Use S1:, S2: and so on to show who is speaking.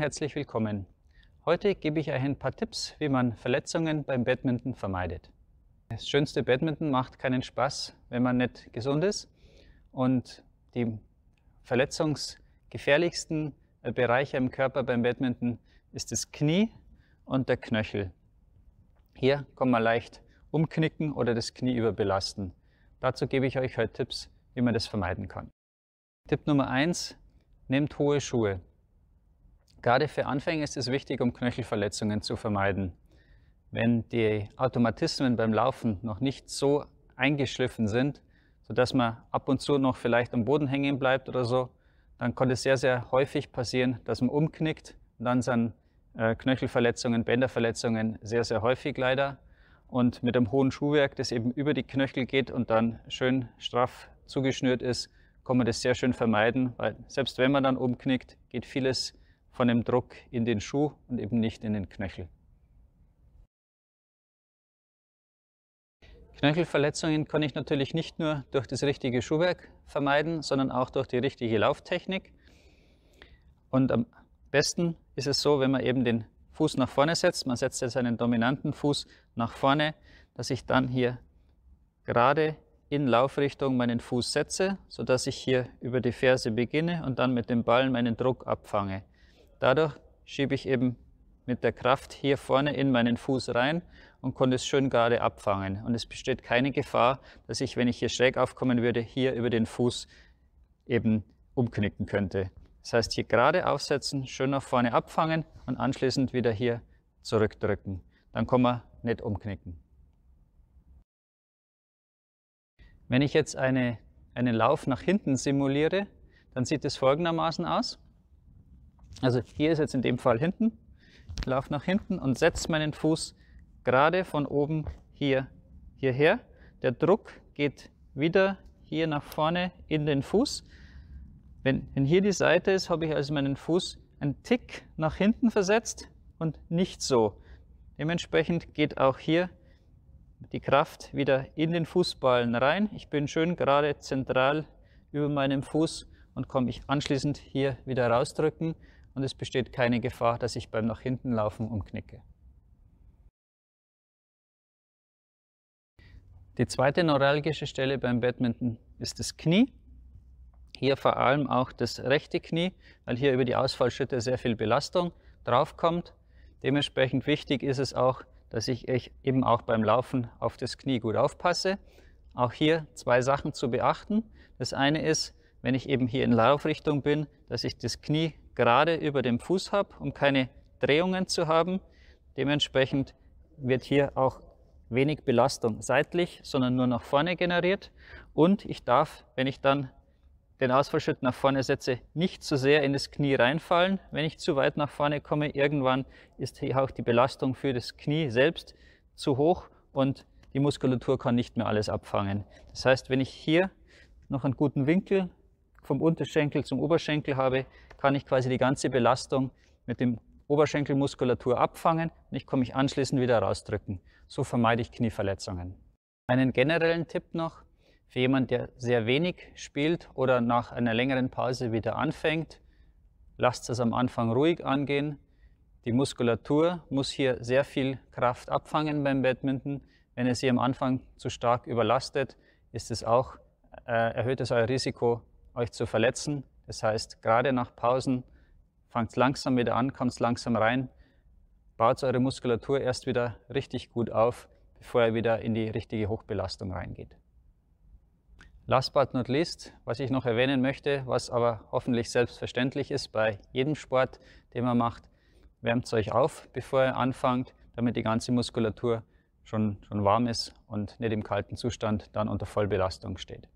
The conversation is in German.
S1: herzlich willkommen. Heute gebe ich euch ein paar Tipps, wie man Verletzungen beim Badminton vermeidet. Das schönste Badminton macht keinen Spaß, wenn man nicht gesund ist. Und die verletzungsgefährlichsten Bereiche im Körper beim Badminton ist das Knie und der Knöchel. Hier kann man leicht umknicken oder das Knie überbelasten. Dazu gebe ich euch heute Tipps, wie man das vermeiden kann. Tipp Nummer 1: Nehmt hohe Schuhe. Gerade für Anfänger ist es wichtig, um Knöchelverletzungen zu vermeiden. Wenn die Automatismen beim Laufen noch nicht so eingeschliffen sind, sodass man ab und zu noch vielleicht am Boden hängen bleibt oder so, dann kann es sehr, sehr häufig passieren, dass man umknickt. Und dann sind Knöchelverletzungen, Bänderverletzungen sehr, sehr häufig leider. Und mit einem hohen Schuhwerk, das eben über die Knöchel geht und dann schön straff zugeschnürt ist, kann man das sehr schön vermeiden, weil selbst wenn man dann umknickt, geht vieles von dem Druck in den Schuh und eben nicht in den Knöchel. Knöchelverletzungen kann ich natürlich nicht nur durch das richtige Schuhwerk vermeiden, sondern auch durch die richtige Lauftechnik. Und am besten ist es so, wenn man eben den Fuß nach vorne setzt. Man setzt jetzt einen dominanten Fuß nach vorne, dass ich dann hier gerade in Laufrichtung meinen Fuß setze, sodass ich hier über die Ferse beginne und dann mit dem Ball meinen Druck abfange. Dadurch schiebe ich eben mit der Kraft hier vorne in meinen Fuß rein und kann es schön gerade abfangen. Und es besteht keine Gefahr, dass ich, wenn ich hier schräg aufkommen würde, hier über den Fuß eben umknicken könnte. Das heißt, hier gerade aufsetzen, schön nach vorne abfangen und anschließend wieder hier zurückdrücken. Dann kann man nicht umknicken. Wenn ich jetzt einen Lauf nach hinten simuliere, dann sieht es folgendermaßen aus. Also hier ist jetzt in dem Fall hinten. Ich laufe nach hinten und setze meinen Fuß gerade von oben hierher. Der Druck geht wieder hier nach vorne in den Fuß. Wenn hier die Seite ist, habe ich also meinen Fuß einen Tick nach hinten versetzt und nicht so. Dementsprechend geht auch hier die Kraft wieder in den Fußballen rein. Ich bin schön gerade zentral über meinem Fuß und kann mich anschließend hier wieder rausdrücken und es besteht keine Gefahr, dass ich beim nach hinten laufen umknicke. Die zweite neuralgische Stelle beim Badminton ist das Knie. Hier vor allem auch das rechte Knie, weil hier über die Ausfallschritte sehr viel Belastung draufkommt. Dementsprechend wichtig ist es auch, dass ich eben auch beim Laufen auf das Knie gut aufpasse. Auch hier zwei Sachen zu beachten. Das eine ist, wenn ich eben hier in Laufrichtung bin, dass ich das Knie gerade über dem Fuß habe, um keine Drehungen zu haben. Dementsprechend wird hier auch wenig Belastung seitlich, sondern nur nach vorne generiert. Und ich darf, wenn ich dann den Ausfallschritt nach vorne setze, nicht zu sehr in das Knie reinfallen. Wenn ich zu weit nach vorne komme, irgendwann ist hier auch die Belastung für das Knie selbst zu hoch und die Muskulatur kann nicht mehr alles abfangen. Das heißt, wenn ich hier noch einen guten Winkel vom Unterschenkel zum Oberschenkel habe, kann ich quasi die ganze Belastung mit dem Oberschenkelmuskulatur abfangen und ich kann mich anschließend wieder rausdrücken. So vermeide ich Knieverletzungen. Einen generellen Tipp noch: Für jemanden, der sehr wenig spielt oder nach einer längeren Pause wieder anfängt, lasst es am Anfang ruhig angehen. Die Muskulatur muss hier sehr viel Kraft abfangen beim Badminton. Wenn ihr sie am Anfang zu stark überlastet, erhöht es euer Risiko, euch zu verletzen. Das heißt, gerade nach Pausen fangt langsam wieder an, kommt langsam rein, baut eure Muskulatur erst wieder richtig gut auf, bevor ihr wieder in die richtige Hochbelastung reingeht. Last but not least, was ich noch erwähnen möchte, was aber hoffentlich selbstverständlich ist bei jedem Sport, den man macht: Wärmt euch auf, bevor ihr anfangt, damit die ganze Muskulatur schon warm ist und nicht im kalten Zustand dann unter Vollbelastung steht.